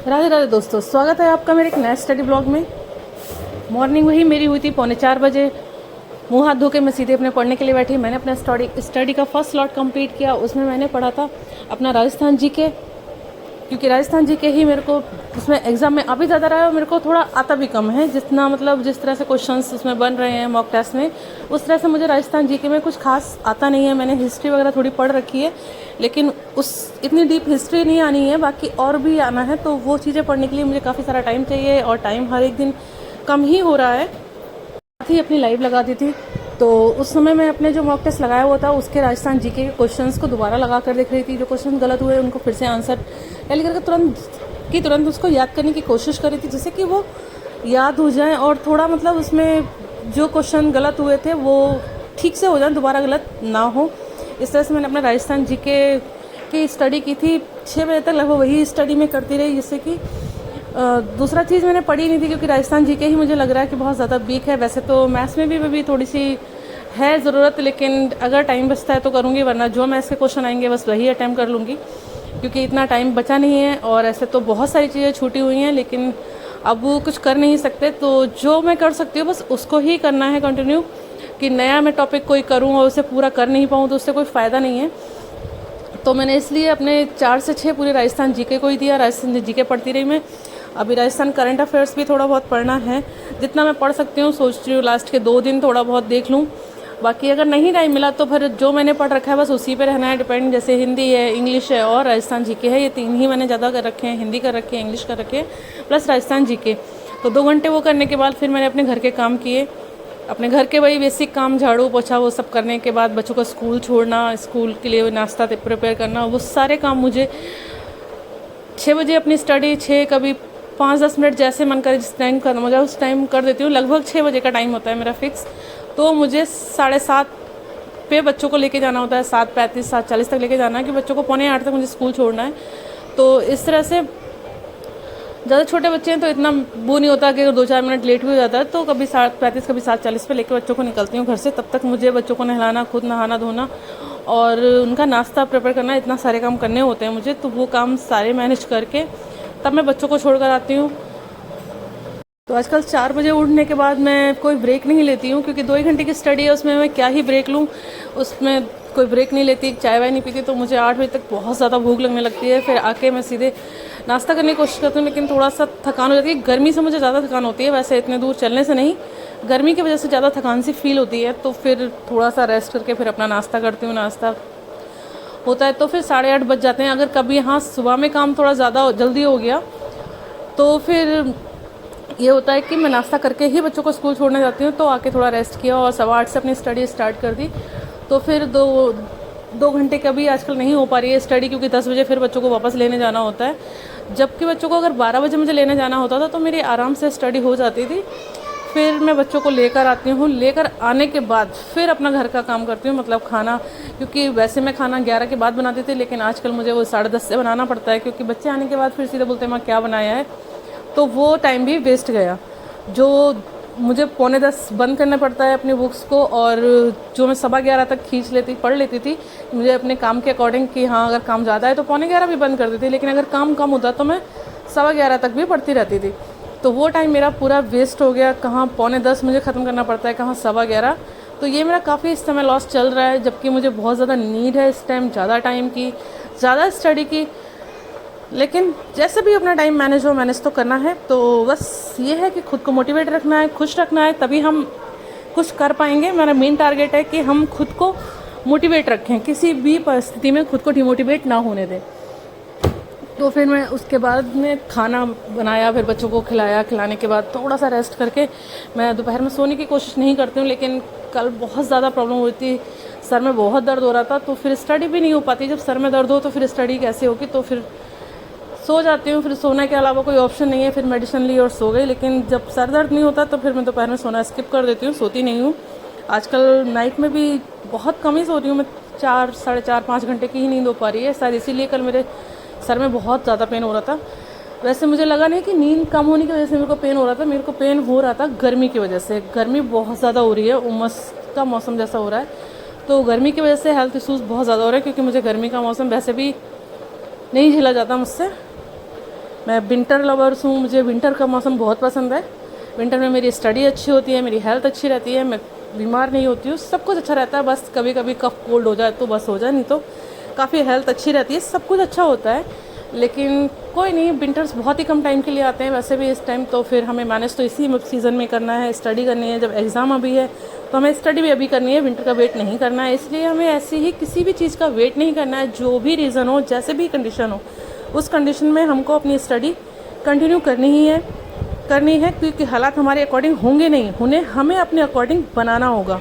राधे राधे दोस्तों, स्वागत है आपका मेरे एक नए स्टडी ब्लॉग में। मॉर्निंग वही मेरी हुई थी 3:45 बजे। मुंह हाथ धो के मैं सीधे अपने पढ़ने के लिए बैठी। मैंने अपना स्टडी का फर्स्ट स्लॉट कंप्लीट किया। उसमें मैंने पढ़ा था अपना राजस्थान जीके, क्योंकि राजस्थान जीके ही मेरे को उसमें एग्जाम में अभी ज़्यादा रहा है। मेरे को थोड़ा आता भी कम है, जितना मतलब जिस तरह से क्वेश्चंस उसमें बन रहे हैं मॉक टेस्ट में, उस तरह से मुझे राजस्थान जीके में कुछ खास आता नहीं है। मैंने हिस्ट्री वगैरह थोड़ी पढ़ रखी है, लेकिन उस इतनी डीप हिस्ट्री नहीं आनी है, बाकी और भी आना है। तो वो चीज़ें पढ़ने के लिए मुझे काफ़ी सारा टाइम चाहिए, और टाइम हर एक दिन कम ही हो रहा है। ही अपनी लाइव लगा दी थी, तो उस समय मैं अपने जो मॉक टेस्ट लगाया हुआ था उसके राजस्थान जीके के क्वेश्चंस को दोबारा लगा कर देख रही थी। जो क्वेश्चन गलत हुए उनको फिर से आंसर टैली करके तुरंत उसको याद करने की कोशिश कर रही थी, जिससे कि वो याद हो जाए और थोड़ा मतलब उसमें जो क्वेश्चन गलत हुए थे वो ठीक से हो जाए, दोबारा गलत ना हो। इस तरह से मैंने अपना राजस्थान जीके की स्टडी की थी। 6 बजे तक लगभग वही स्टडी में करती रही, जिससे कि दूसरा चीज़ मैंने पढ़ी नहीं थी, क्योंकि राजस्थान जीके ही मुझे लग रहा है कि बहुत ज़्यादा वीक है। वैसे तो मैथ्स में भी थोड़ी सी है ज़रूरत, लेकिन अगर टाइम बचता है तो करूँगी, वरना जो मैथ्स के क्वेश्चन आएंगे बस वही अटैम्प्ट कर लूँगी, क्योंकि इतना टाइम बचा नहीं है। और ऐसे तो बहुत सारी चीज़ें छूटी हुई हैं, लेकिन अब वो कुछ कर नहीं सकते, तो जो मैं कर सकती हूँ बस उसको ही करना है कंटिन्यू। कि नया मैं टॉपिक कोई करूँ और उसे पूरा कर नहीं पाऊँ तो उससे कोई फ़ायदा नहीं है। तो मैंने इसलिए अपने 4 से 6 पूरे राजस्थान जीके को ही दिया। राजस्थान जीके पढ़ती रही मैं। अभी राजस्थान करंट अफेयर्स भी थोड़ा बहुत पढ़ना है, जितना मैं पढ़ सकती हूँ। सोच रही हूँ लास्ट के 2 दिन थोड़ा बहुत देख लूँ, बाकी अगर नहीं टाइम मिला तो फिर जो मैंने पढ़ रखा है बस उसी पे रहना है डिपेंड। जैसे हिंदी है, इंग्लिश है और राजस्थान जीके है, ये 3 ही मैंने ज़्यादा कर रखे हैं। हिंदी कर रखे हैं, इंग्लिश कर रखे हैं, प्लस राजस्थान जीके। तो 2 घंटे वो करने के बाद फिर मैंने अपने घर के काम किए। अपने घर के वही बेसिक काम, झाड़ू पोछा, वो सब करने के बाद बच्चों को स्कूल छोड़ना, स्कूल के लिए नाश्ता प्रिपेयर करना, वो सारे काम मुझे 6 बजे अपनी स्टडी 6 कभी 5-10 मिनट जैसे मन करे जिस टाइम करना मुझे उस टाइम कर देती हूँ। लगभग 6 बजे का टाइम होता है मेरा फिक्स। तो मुझे 7:30 पे बच्चों को लेके जाना होता है, 7:35 7:40 तक लेके जाना है, कि बच्चों को 7:45 तक मुझे स्कूल छोड़ना है। तो इस तरह से ज़्यादा छोटे बच्चे हैं तो इतना वो नहीं होता कि अगर 2-4 मिनट लेट भी हो जाता है तो कभी 7:35 कभी 7:40 पे लेके बच्चों को निकलती हूँ घर से। तब तक मुझे बच्चों को नहलाना, खुद नहाना धोना और उनका नाश्ता प्रिपेयर करना, इतना सारे काम करने होते हैं मुझे। तो वो काम सारे मैनेज करके तब मैं बच्चों को छोड़ कर आती हूँ। तो आजकल 4 बजे उठने के बाद मैं कोई ब्रेक नहीं लेती हूँ, क्योंकि 2 ही घंटे की स्टडी है, उसमें मैं क्या ही ब्रेक लूँ। उसमें कोई ब्रेक नहीं लेती, चाय वाय नहीं पीती। तो मुझे 8 बजे तक बहुत ज़्यादा भूख लगने लगती है। फिर आके मैं सीधे नाश्ता करने की कोशिश करती हूँ, लेकिन थोड़ा सा थकान हो जाती है। गर्मी से मुझे ज़्यादा थकान होती है, वैसे इतने दूर चलने से नहीं, गर्मी की वजह से ज़्यादा थकान सी फील होती है। तो फिर थोड़ा सा रेस्ट करके फिर अपना नाश्ता करती हूँ। नाश्ता होता है तो फिर 8:30 बज जाते हैं। अगर कभी यहाँ सुबह में काम थोड़ा ज़्यादा जल्दी हो गया तो फिर ये होता है कि मैं नाश्ता करके ही बच्चों को स्कूल छोड़ने जाती हूँ। तो आके थोड़ा रेस्ट किया और 8:15 से अपनी स्टडी स्टार्ट कर दी। तो फिर 2 घंटे कभी आजकल नहीं हो पा रही है स्टडी, क्योंकि 10 बजे फिर बच्चों को वापस लेने जाना होता है। जबकि बच्चों को अगर 12 बजे मुझे लेने जाना होता था तो मेरी आराम से स्टडी हो जाती थी। फिर मैं बच्चों को लेकर आती हूँ, लेकर आने के बाद फिर अपना घर का काम करती हूँ, मतलब खाना। क्योंकि वैसे मैं खाना 11 के बाद बनाती थी, लेकिन आजकल मुझे वो 10:30 से बनाना पड़ता है, क्योंकि बच्चे आने के बाद फिर सीधे बोलते हैं माँ क्या बनाया है। तो वो टाइम भी वेस्ट गया, जो मुझे 9:45 बंद करना पड़ता है अपनी बुक्स को, और जो मैं 11:15 तक पढ़ लेती थी मुझे अपने काम के अकॉर्डिंग, कि हाँ अगर काम ज़्यादा है तो 11:15 भी बंद कर देती थी, लेकिन अगर काम कम होता तो मैं 11:15 तक भी पढ़ती रहती थी। तो वो टाइम मेरा पूरा वेस्ट हो गया। कहाँ 9:45 मुझे ख़त्म करना पड़ता है, कहाँ 11:15। तो ये मेरा काफ़ी इस समय लॉस चल रहा है, जबकि मुझे बहुत ज़्यादा नीड है इस टाइम ज़्यादा टाइम की, ज़्यादा स्टडी की। लेकिन जैसे भी अपना टाइम मैनेज तो करना है। तो बस ये है कि खुद को मोटिवेट रखना है, खुश रखना है, तभी हम कुछ कर पाएंगे। मेरा मेन टारगेट है कि हम खुद को मोटिवेट रखें, किसी भी परिस्थिति में खुद को डिमोटिवेट ना होने दें। तो फिर मैं उसके बाद में खाना बनाया, फिर बच्चों को खिलाया। खिलाने के बाद थोड़ा सा रेस्ट करके मैं दोपहर में सोने की कोशिश नहीं करती हूँ, लेकिन कल बहुत ज़्यादा प्रॉब्लम हुई थी, सर में बहुत दर्द हो रहा था, तो फिर स्टडी भी नहीं हो पाती। जब सर में दर्द हो तो फिर स्टडी कैसे होगी। तो फिर सो जाती हूँ, फिर सोने के अलावा कोई ऑप्शन नहीं है, फिर मेडिसिन ली और सो गई। लेकिन जब सर दर्द नहीं होता तो फिर मैं दोपहर में सोना स्किप कर देती हूँ, सोती नहीं हूँ। आजकल नाइट में भी बहुत कम ही सो रही हूँ मैं, 4 साढ़े 4 5 घंटे की ही नींद हो पा रही है शायद, इसीलिए कल मेरे सर में बहुत ज़्यादा पेन हो रहा था। वैसे मुझे लगा नहीं कि नींद कम होने की वजह से मेरे को पेन हो रहा था, मेरे को पेन हो रहा था गर्मी की वजह से। गर्मी बहुत ज़्यादा हो रही है, उमस का मौसम जैसा हो रहा है, तो गर्मी की वजह से हेल्थ इशूज़ बहुत ज़्यादा हो रहे हैं, क्योंकि मुझे गर्मी का मौसम वैसे भी नहीं झेला जाता मुझसे। मैं विंटर लवर्स हूँ, मुझे विंटर का मौसम बहुत पसंद है। विंटर में मेरी स्टडी अच्छी होती है, मेरी हेल्थ अच्छी रहती है, मैं बीमार नहीं होती हूँ, सब कुछ अच्छा रहता है। बस कभी कभी कफ कोल्ड हो जाए तो बस हो जाए, नहीं तो काफ़ी हेल्थ अच्छी रहती है, सब कुछ अच्छा होता है। लेकिन कोई नहीं, विंटर्स बहुत ही कम टाइम के लिए आते हैं वैसे भी इस टाइम, तो फिर हमें मैनेज तो इसी सीज़न में करना है, स्टडी करनी है। जब एग्ज़ाम अभी है तो हमें स्टडी भी अभी करनी है, विंटर का वेट नहीं करना है। इसलिए हमें ऐसे ही किसी भी चीज़ का वेट नहीं करना है, जो भी रीज़न हो, जैसे भी कंडीशन हो, उस कंडीशन में हमको अपनी स्टडी कंटिन्यू करनी है, क्योंकि हालात हमारे अकॉर्डिंग होंगे नहीं, उन्हें हमें अपने अकॉर्डिंग बनाना होगा।